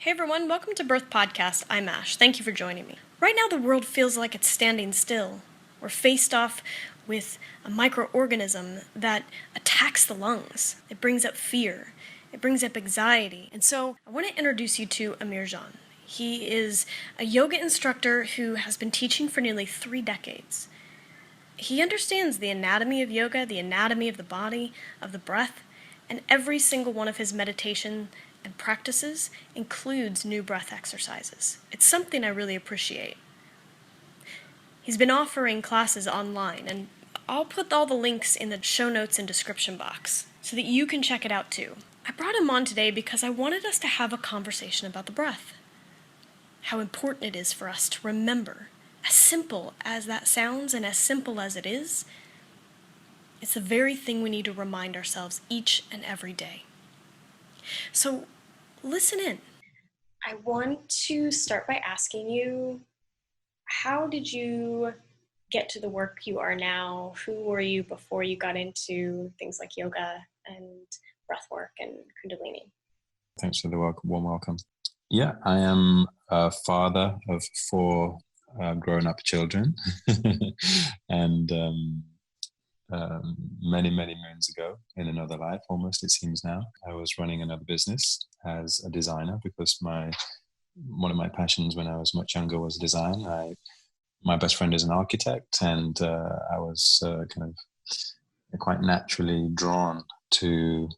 Hey everyone, welcome to Birth Podcast. I'm Ash. Thank you for joining me. Right now the world feels like it's standing still. We're faced off with a microorganism that attacks the lungs. It brings up fear. It brings up anxiety. And so I want to introduce you to Amir Jaan. He is a yoga instructor who has been teaching for nearly 3 decades. He understands the anatomy of yoga, the anatomy of the body, of the breath, and every single one of his meditation and practices includes new breath exercises. It's something I really appreciate. He's been offering classes online, and I'll put all the links in the show notes and description box so that you can check it out too. I brought him on today because I wanted us to have a conversation about the breath. How important it is for us to remember. As simple as that sounds and as simple as it is, it's the very thing we need to remind ourselves each and every day. So listen in. I want to start by asking you, how did you get to the work you are now? Who were you before you got into things like yoga and breath work and Kundalini? Thanks for the warm welcome. Yeah, I am a father of 4 grown-up children. And many moons ago, in another life, almost it seems now, I was running another business as a designer because one of my passions when I was much younger was design. My best friend is an architect, and I was kind of quite naturally drawn to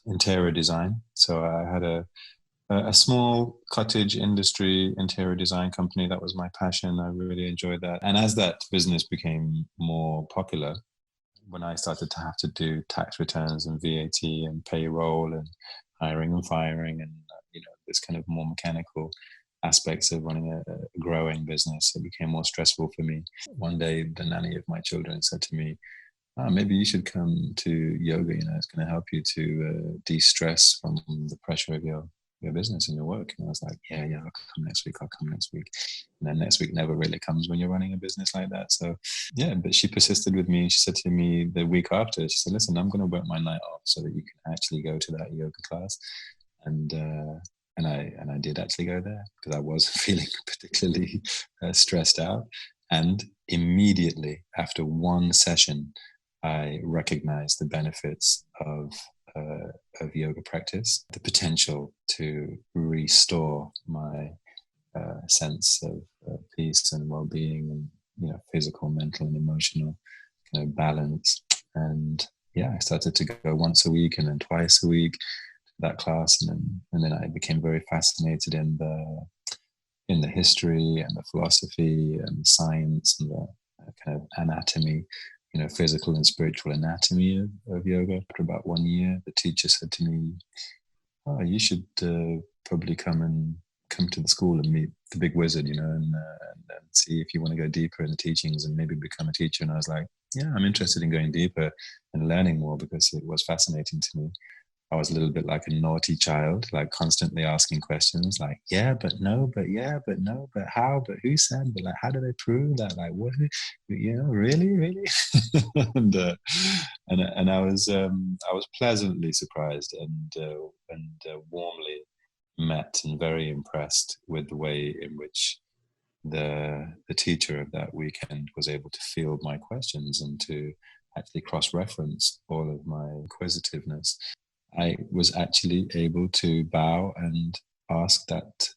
interior design. So I had a small cottage industry interior design company. That was my passion. I really enjoyed that. And as that business became more popular, when I started to have to do tax returns and VAT and payroll and hiring and firing and this kind of more mechanical aspects of running a growing business, it became more stressful for me. One day, the nanny of my children said to me, maybe you should come to yoga. It's going to help you to de-stress from the pressure of your business and your work. And I was like, yeah, I'll come next week. And then next week never really comes when you're running a business like that. So yeah, but she persisted with me. She said to me the week after, she said, listen, I'm going to work my night off so that you can actually go to that yoga class. And I did actually go there because I was feeling particularly stressed out. And immediately after one session, I recognized the benefits of yoga practice, the potential to restore my sense of peace and well-being and physical, mental, and emotional kind of balance. And yeah, I started to go once a week and then twice a week to that class, and then I became very fascinated in the history and the philosophy and the science and the kind of anatomy, physical and spiritual anatomy of yoga. After about 1 year, the teacher said to me, oh, you should probably come to the school and meet the big wizard, and see if you want to go deeper in the teachings and maybe become a teacher. And I was like, yeah, I'm interested in going deeper and learning more because it was fascinating to me. I was a little bit like a naughty child, like constantly asking questions like, yeah, but no, but yeah, but no, but how, but who said, but like, how do they prove that? Like, what, really? and I was pleasantly surprised and warmly met and very impressed with the way in which the teacher of that weekend was able to field my questions and to actually cross-reference all of my inquisitiveness. I was actually able to bow and ask that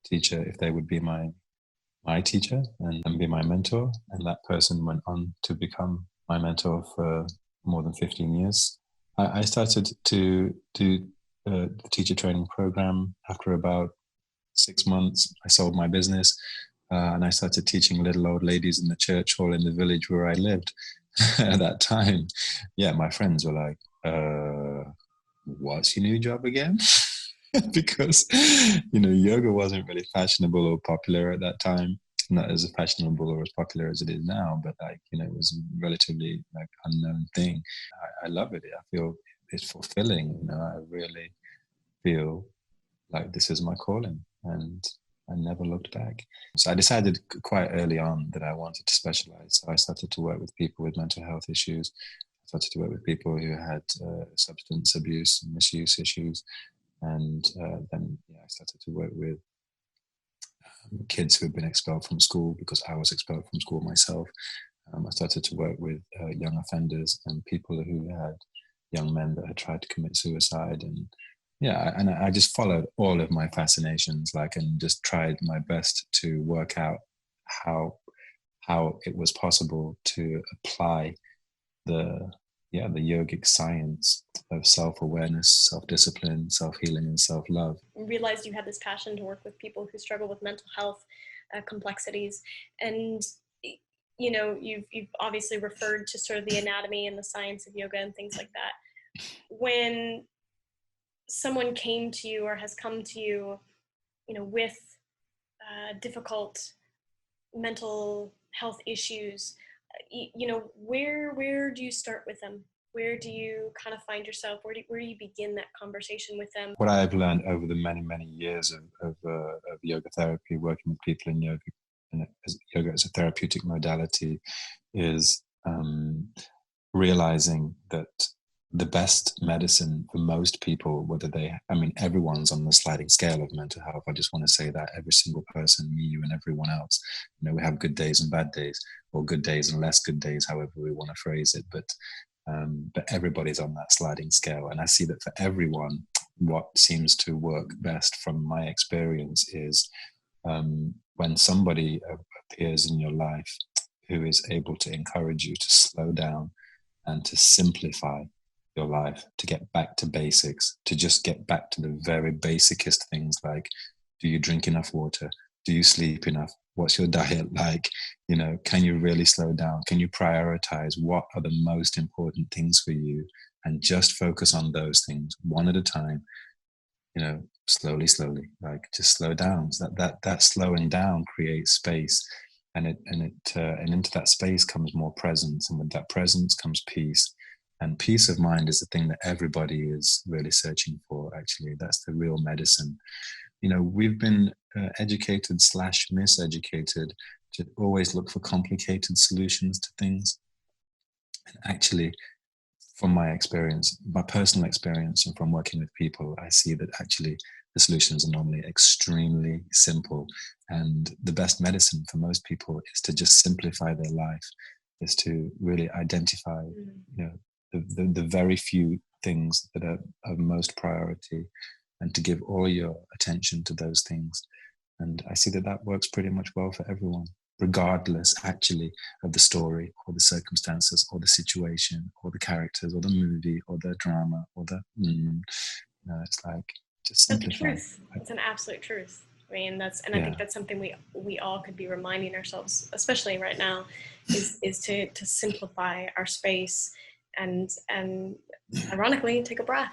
teacher if they would be my teacher and be my mentor. And that person went on to become my mentor for more than 15 years. I started to do the teacher training program after about 6 months. I sold my business and I started teaching little old ladies in the church hall in the village where I lived at that time. Yeah, my friends were like, what's your new job again? Because yoga wasn't really fashionable or popular at that time, not as fashionable or as popular as it is now, but it was a relatively unknown thing. I love it. I feel it's fulfilling. I really feel like this is my calling, and I never looked back. So I decided quite early on that I wanted to specialize. So I started to work with people with mental health issues. I started to work with people who had substance abuse and misuse issues. And then I started to work with kids who had been expelled from school because I was expelled from school myself. I started to work with young offenders and people who had young men that had tried to commit suicide. And yeah, and I just followed all of my fascinations, like, and just tried my best to work out how it was possible to apply the the yogic science of self-awareness, self-discipline, self-healing, and self-love. Realized you had this passion to work with people who struggle with mental health complexities, and you've obviously referred to sort of the anatomy and the science of yoga and things like that. When someone came to you or has come to you, with difficult mental health issues, where do you start with them? Where do you kind of find yourself? Where do you begin that conversation with them? What I've learned over the many years of yoga therapy, working with people in yoga, and yoga as a therapeutic modality, is realizing that the best medicine for most people, everyone's on the sliding scale of mental health. I just want to say that every single person, me, you, and everyone else, we have good days and bad days, or good days and less good days, however we want to phrase it. But everybody's on that sliding scale. And I see that for everyone, what seems to work best from my experience is when somebody appears in your life who is able to encourage you to slow down and to simplify your life, to get back to basics, to just get back to the very basicest things, like, do you drink enough water? Do you sleep enough? What's your diet like? Can you really slow down? Can you prioritize what are the most important things for you, and just focus on those things one at a time? Slowly, like, just slow down. So that slowing down creates space, and into that space comes more presence, and with that presence comes peace. And peace of mind is the thing that everybody is really searching for. Actually, that's the real medicine. We've been educated / miseducated to always look for complicated solutions to things. And actually, from my experience, my personal experience, and from working with people, I see that actually the solutions are normally extremely simple. And the best medicine for most people is to just simplify their life, is to really identify, the very few things that are of most priority, and to give all your attention to those things. And I see that works pretty much well for everyone, regardless actually of the story or the circumstances or the situation or the characters or the movie or the drama or it's like, just simplify. That's the truth. It's an absolute truth. I mean, I think that's something we all could be reminding ourselves, especially right now, is to simplify our space and ironically take a breath.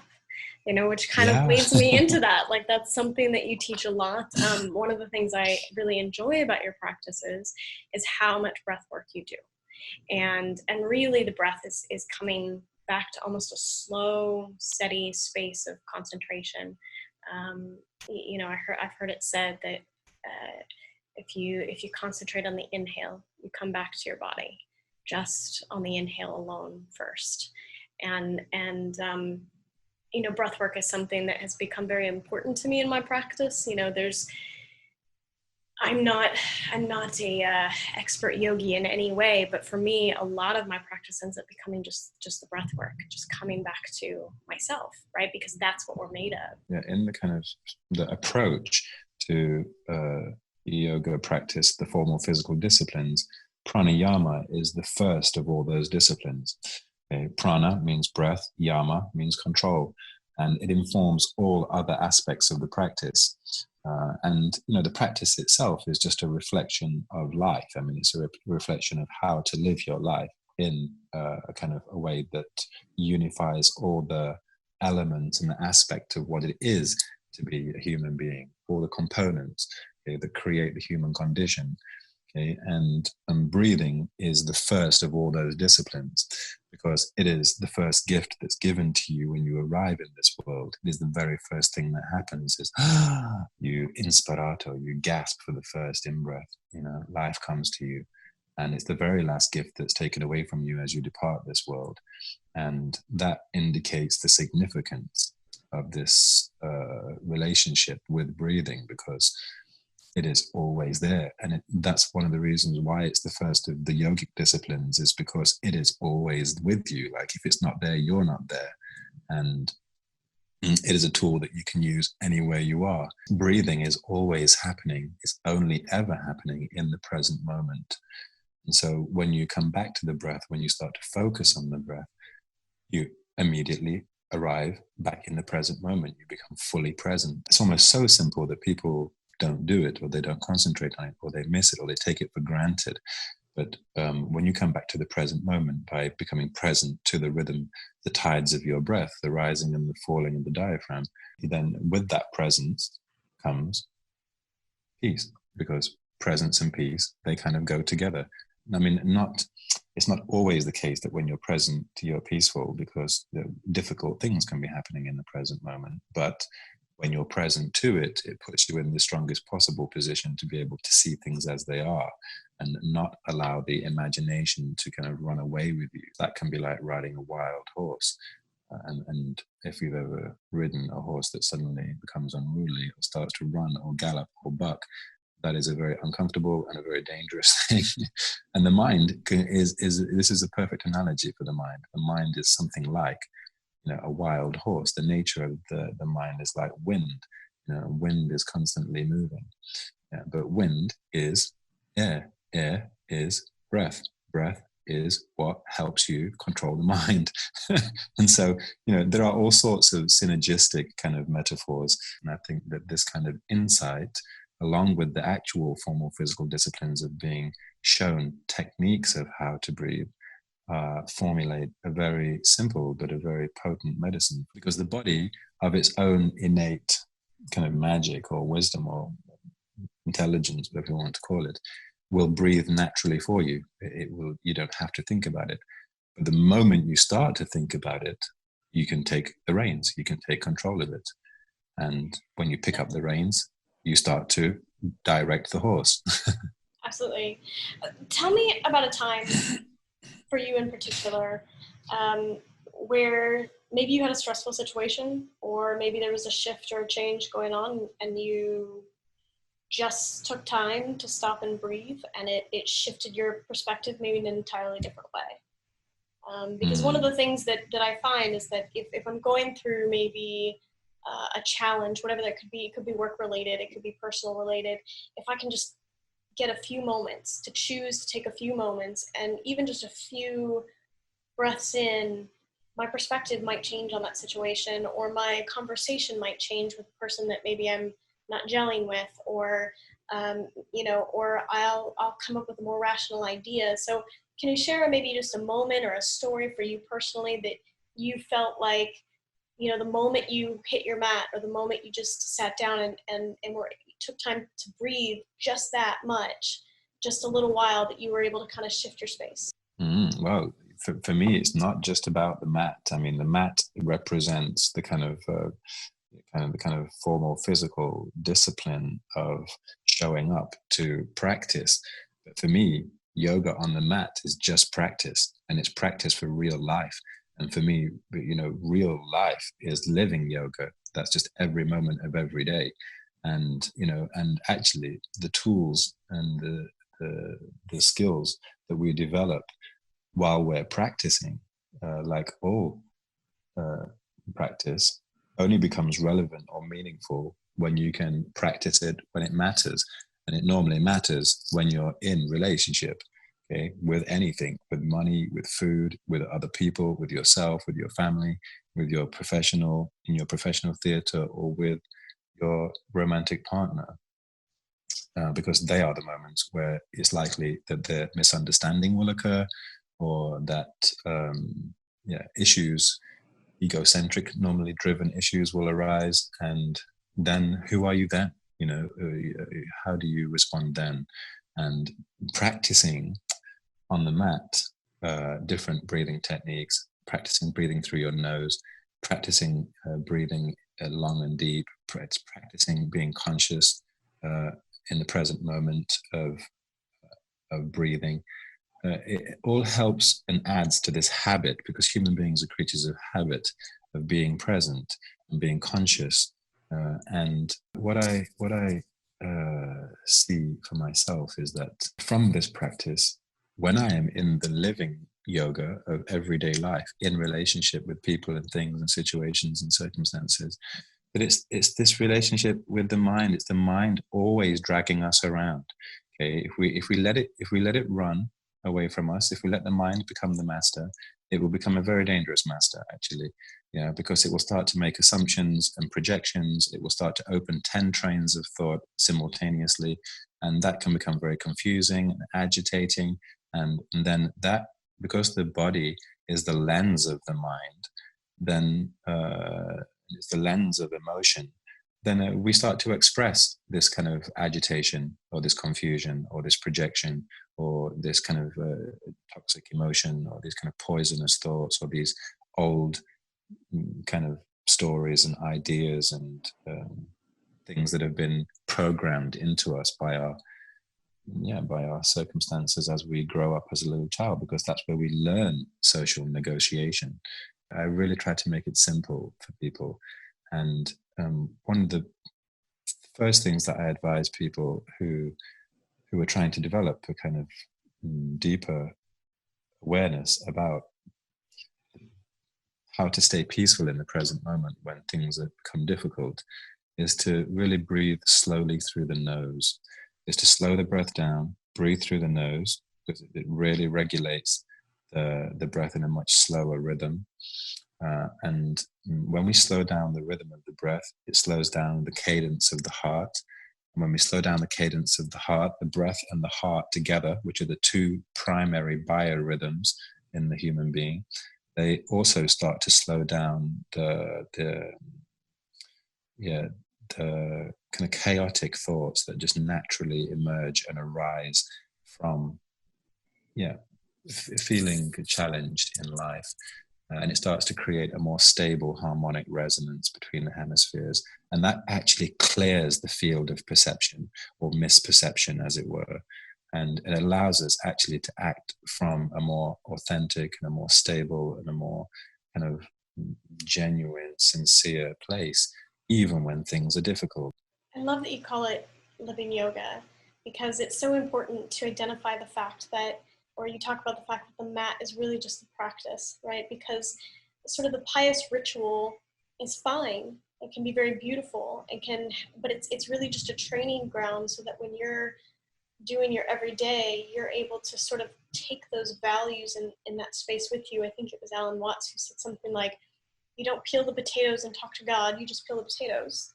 Which kind of leads me into that. Like, that's something that you teach a lot. One of the things I really enjoy about your practices is how much breath work you do. And really the breath is coming back to almost a slow, steady space of concentration. I've heard it said that if you concentrate on the inhale, you come back to your body just on the inhale alone first. And breath work is something that has become very important to me in my practice. I'm not a expert yogi in any way, but for me, a lot of my practice ends up becoming just the breath work, just coming back to myself, right? Because that's what we're made of. Yeah, in the kind of the approach to yoga practice, the formal physical disciplines, pranayama is the first of all those disciplines. Okay? Prana means breath, yama means control, and it informs all other aspects of the practice. And the practice itself is just a reflection of life. I mean, it's a reflection of how to live your life in a kind of a way that unifies all the elements and the aspect of what it is to be a human being, all the components, okay, that create the human condition. Okay? And breathing is the first of all those disciplines, because it is the first gift that's given to you when you arrive in this world. It is the very first thing that happens is you inspirato, you gasp for the first in-breath. Life comes to you. And it's the very last gift that's taken away from you as you depart this world. And that indicates the significance of this relationship with breathing, because it is always there. And that's one of the reasons why it's the first of the yogic disciplines, is because it is always with you. Like if it's not there, you're not there. And it is a tool that you can use anywhere you are. Breathing is always happening. It's only ever happening in the present moment. And so when you come back to the breath, when you start to focus on the breath, you immediately arrive back in the present moment. You become fully present. It's almost so simple that people don't do it, or they don't concentrate on it, or they miss it, or they take it for granted. But when you come back to the present moment by becoming present to the rhythm, the tides of your breath, the rising and the falling of the diaphragm, then with that presence comes peace, because presence and peace, they kind of go together. I mean, it's not always the case that when you're present, you're peaceful, because difficult things can be happening in the present moment. But when you're present to it, it puts you in the strongest possible position to be able to see things as they are and not allow the imagination to kind of run away with you. That can be like riding a wild horse. And if you've ever ridden a horse that suddenly becomes unruly or starts to run or gallop or buck, that is a very uncomfortable and a very dangerous thing. And the mind is this is a perfect analogy for the mind. The mind is something like, a wild horse. The nature of the mind is like wind. Wind is constantly moving. But wind is air. Air is breath. Breath is what helps you control the mind. And so, there are all sorts of synergistic kind of metaphors. And I think that this kind of insight, along with the actual formal physical disciplines of being shown techniques of how to breathe, formulate a very simple but a very potent medicine, because the body, of its own innate kind of magic or wisdom or intelligence, whatever you want to call it, will breathe naturally for you. It will. You don't have to think about it. But the moment you start to think about it, you can take the reins. You can take control of it. And when you pick up the reins, you start to direct the horse. Absolutely. Tell me about a time for you in particular, where maybe you had a stressful situation, or maybe there was a shift or a change going on, and you just took time to stop and breathe, and it shifted your perspective maybe in an entirely different way. Because one of the things that I find is that if I'm going through maybe a challenge, whatever that could be, it could be work related, it could be personal related, if I can just get a few moments to choose to take a few moments, and even just a few breaths in, my perspective might change on that situation, or my conversation might change with the person that maybe I'm not gelling with, or or I'll come up with a more rational idea. So can you share maybe just a moment or a story for you personally that you felt like, the moment you hit your mat, or the moment you just sat down and took time to breathe just that much, just a little while, that you were able to kind of shift your space? Well, for me, it's not just about the mat. I mean, the mat represents the kind of formal physical discipline of showing up to practice. But for me, yoga on the mat is just practice, and it's practice for real life. And for me, real life is living yoga. That's just every moment of every day. And, and actually the tools and the skills that we develop while we're practicing, like all practice, only becomes relevant or meaningful when you can practice it when it matters. And it normally matters when you're in relationship, okay, with anything, with money, with food, with other people, with yourself, with your family, with your professional, in your professional theater, or with your romantic partner. Because they are the moments where it's likely that the misunderstanding will occur, or that issues, egocentric, normally driven issues will arise. And then who are you then? How do you respond then? And practicing on the mat different breathing techniques, practicing breathing through your nose, practicing breathing long and deep, practicing being conscious in the present moment of breathing. It all helps and adds to this habit, because human beings are creatures of habit, of being present. and being conscious. And what I see for myself is that from this practice, when I am in the living yoga of everyday life, in relationship with people and things and situations and circumstances, that it's this relationship with the mind. It's the mind always dragging us around. Okay, if we let it run away from us, if we let the mind become the master, it will become a very dangerous master, actually. Yeah, because it will start to make assumptions and projections. It will start to open 10 trains of thought simultaneously, and that can become very confusing and agitating. And then that, because the body is the lens of the mind, then it's the lens of emotion, then we start to express this kind of agitation or this confusion or this projection or this kind of toxic emotion or these kind of poisonous thoughts or these old kind of stories and ideas and things that have been programmed into us by our circumstances as we grow up as a little child, because that's where we learn social negotiation. I really try to make it simple for people. And one of the first things that I advise people who are trying to develop a kind of deeper awareness about how to stay peaceful in the present moment when things have become difficult is to really breathe slowly through the nose, is to slow the breath down, breathe through the nose, because it really regulates the breath in a much slower rhythm. And when we slow down the rhythm of the breath, it slows down the cadence of the heart. And when we slow down the cadence of the heart, the breath and the heart together, which are the two primary biorhythms in the human being, they also start to slow down the kind of chaotic thoughts that just naturally emerge and arise from feeling challenged in life. And it starts to create a more stable harmonic resonance between the hemispheres. And that actually clears the field of perception or misperception, as it were. And it allows us actually to act from a more authentic and a more stable and a more kind of genuine, sincere place, even when things are difficult. I love that you call it living yoga, because it's so important to identify the fact that, or you talk about the fact that the mat is really just the practice, right? Because sort of the pious ritual is fine. It can be very beautiful. But it's really just a training ground so that when you're doing your everyday, you're able to sort of take those values in that space with you. I think it was Alan Watts who said something like, you don't peel the potatoes and talk to God, you just peel the potatoes.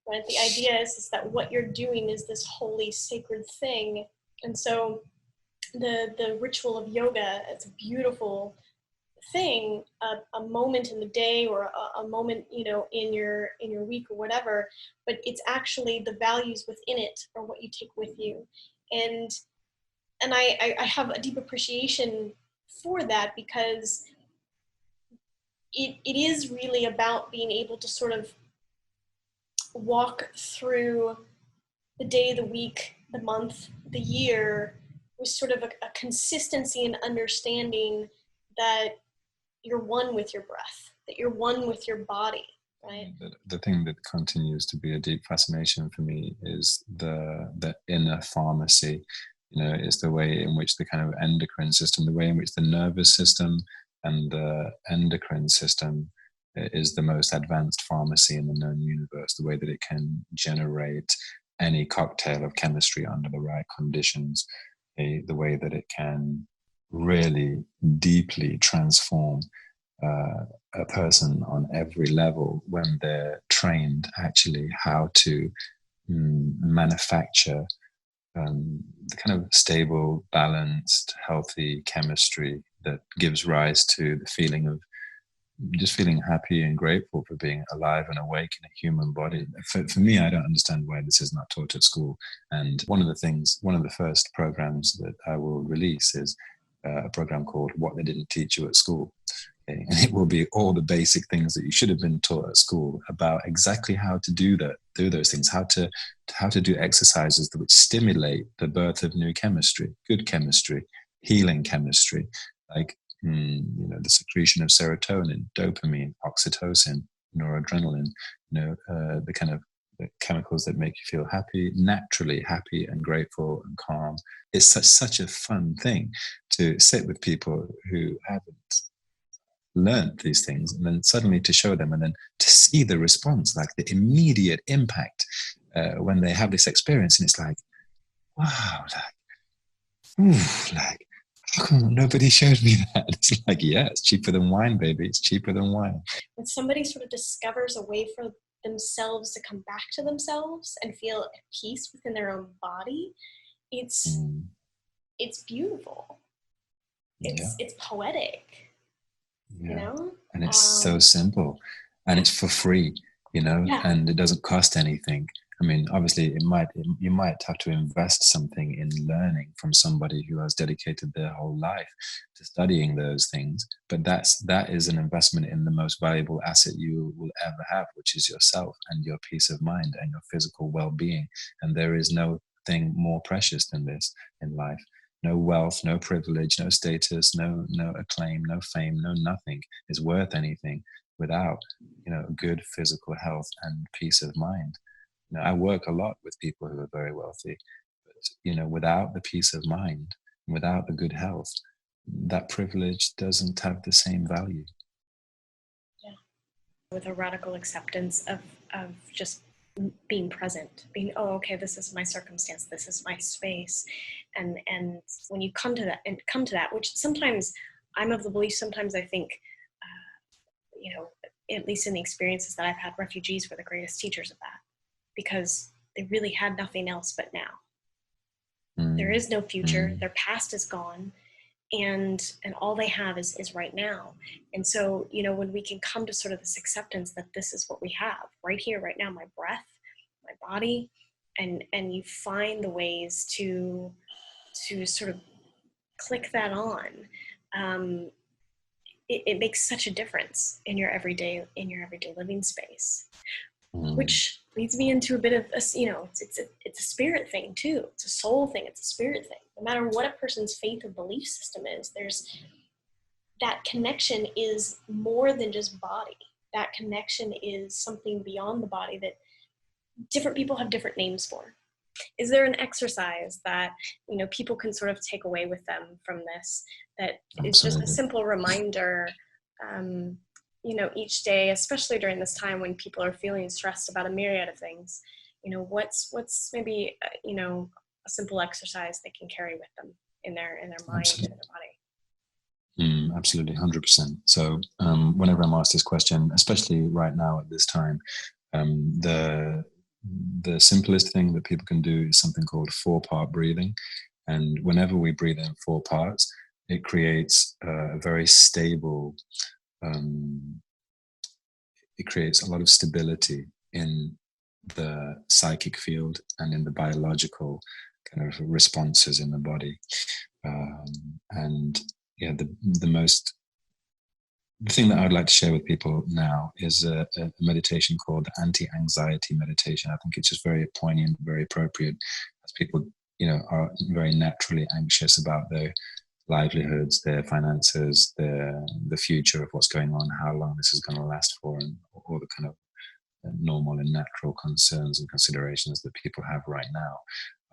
Right? The idea is that what you're doing is this holy, sacred thing. And so the ritual of yoga, it's a beautiful thing, a moment in the day or a moment, in your week or whatever, but it's actually the values within it or what you take with you. And I have a deep appreciation for that, because it is really about being able to sort of walk through the day, the week, the month, the year with sort of a consistency and understanding that you're one with your breath, that you're one with your body, right? The thing that continues to be a deep fascination for me is the inner pharmacy. It's the way in which the kind of endocrine system, the way in which the nervous system and the endocrine system is the most advanced pharmacy in the known universe, the way that it can generate any cocktail of chemistry under the right conditions, the way that it can really deeply transform a person on every level when they're trained actually how to manufacture the kind of stable, balanced, healthy chemistry that gives rise to the feeling of just feeling happy and grateful for being alive and awake in a human body. For me, I don't understand why this is not taught at school. And one of the first programs that I will release is a program called What They Didn't Teach You at School. Okay? And it will be all the basic things that you should have been taught at school about exactly how to do those things, how to do exercises which stimulate the birth of new chemistry, good chemistry, healing chemistry, like the secretion of serotonin, dopamine, oxytocin, noradrenaline, the kind of the chemicals that make you feel happy, naturally happy and grateful and calm. It's such a fun thing to sit with people who haven't learned these things, and then suddenly to show them, and then to see the response, like the immediate impact when they have this experience. And it's like, wow, like, how come nobody showed me that? It's like, yeah, it's cheaper than wine, baby. It's cheaper than wine. When somebody sort of discovers a way for themselves to come back to themselves and feel at peace within their own body, it's beautiful. It's poetic. Yeah. And it's so simple, and it's for free, and it doesn't cost anything. I mean, obviously you might have to invest something in learning from somebody who has dedicated their whole life to studying those things, but that is an investment in the most valuable asset you will ever have, which is yourself and your peace of mind and your physical well-being. And there is no thing more precious than this in life. No wealth, no privilege, no status, no acclaim, no fame, no nothing is worth anything without, good physical health and peace of mind. I work a lot with people who are very wealthy, but without the peace of mind, without the good health, that privilege doesn't have the same value. Yeah. With a radical acceptance of just being present, being, oh, okay, this is my circumstance, this is my space. And when you come to that, which sometimes I'm of the belief, sometimes I think, at least in the experiences that I've had, refugees were the greatest teachers of that, because they really had nothing else but now. There is no future. Their past is gone. And all they have is right now. And so, when we can come to sort of this acceptance that this is what we have right here, right now, my breath, my body, and you find the ways to sort of click that on, it makes such a difference in your everyday living space. Which leads me into a bit of it's a spirit thing too. It's a soul thing. It's a spirit thing. No matter what a person's faith or belief system is, there's that connection is more than just body. That connection is something beyond the body that different people have different names for. Is there an exercise that people can sort of take away with them from this that is just a simple reminder? Each day, especially during this time when people are feeling stressed about a myriad of things, what's maybe a simple exercise they can carry with them in their mind and in their body? Absolutely, 100%. So whenever I'm asked this question, especially right now at this time, the simplest thing that people can do is something called 4-part breathing. And whenever we breathe in 4 parts, it creates a very stable, it creates a lot of stability in the psychic field and in the biological kind of responses in the body. And yeah, the thing that I would like to share with people now is a meditation called anti-anxiety meditation. I think it's just very poignant, very appropriate, as people, are very naturally anxious about their livelihoods, their finances, the future of what's going on, how long this is going to last for, and all the kind of normal and natural concerns and considerations that people have right now.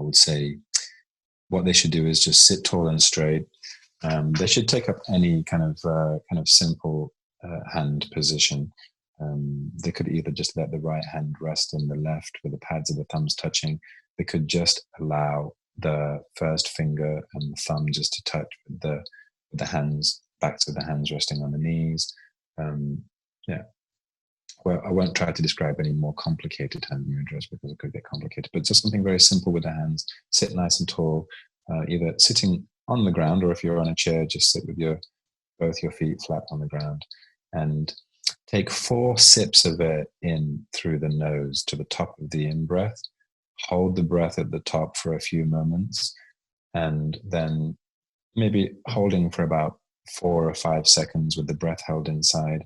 I would say what they should do is just sit tall and straight. They should take up any kind of simple hand position. They could either just let the right hand rest on the left with the pads of the thumbs touching. They could just allow the first finger and the thumb just to touch with the hands, backs of the hands resting on the knees. Well, I won't try to describe any more complicated hand mudras because it could get complicated, but just something very simple with the hands. Sit nice and tall, either sitting on the ground, or if you're on a chair, just sit with both your feet flat on the ground, and take 4 sips of air in through the nose to the top of the in-breath. Hold the breath at the top for a few moments, and then maybe holding for about 4 or 5 seconds with the breath held inside.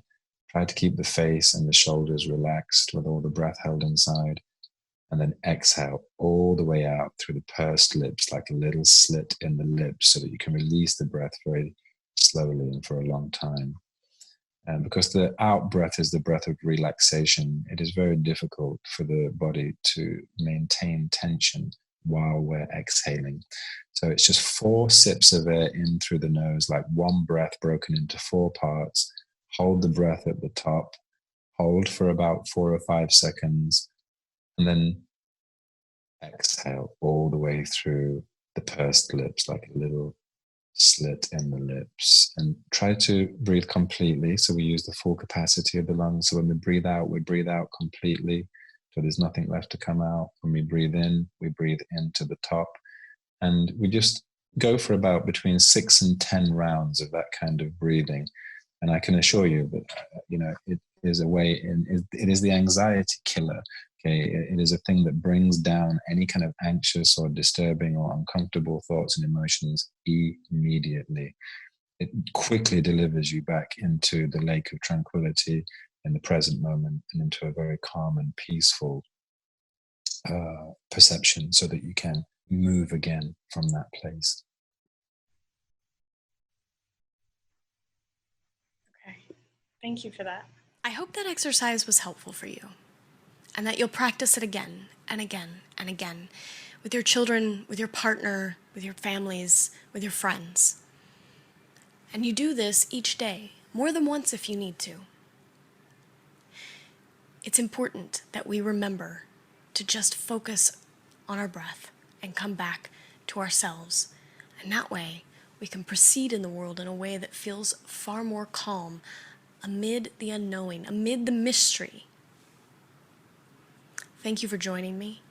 Try to keep the face and the shoulders relaxed with all the breath held inside. And then exhale all the way out through the pursed lips, like a little slit in the lips, so that you can release the breath very slowly and for a long time. And because the out breath is the breath of relaxation, it is very difficult for the body to maintain tension while we're exhaling. So it's just 4 sips of air in through the nose, like one breath broken into 4 parts. Hold the breath at the top, hold for about 4 or 5 seconds, and then exhale all the way through the pursed lips, like a little slit in the lips, and try to breathe completely. So we use the full capacity of the lungs. So when we breathe out completely. So there's nothing left to come out. When we breathe in, we breathe into the top. And we just go for about between 6 and 10 rounds of that kind of breathing. And I can assure you that, it is a way it is the anxiety killer. Okay. It is a thing that brings down any kind of anxious or disturbing or uncomfortable thoughts and emotions immediately. It quickly delivers you back into the lake of tranquility in the present moment and into a very calm and peaceful perception, so that you can move again from that place. Okay. Thank you for that. I hope that exercise was helpful for you, and that you'll practice it again and again and again with your children, with your partner, with your families, with your friends. And you do this each day, more than once if you need to. It's important that we remember to just focus on our breath and come back to ourselves. And that way, we can proceed in the world in a way that feels far more calm amid the unknowing, amid the mystery. Thank you for joining me,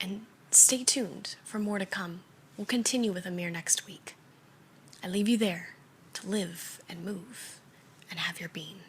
and stay tuned for more to come. We'll continue with Amir next week. I leave you there to live and move and have your being.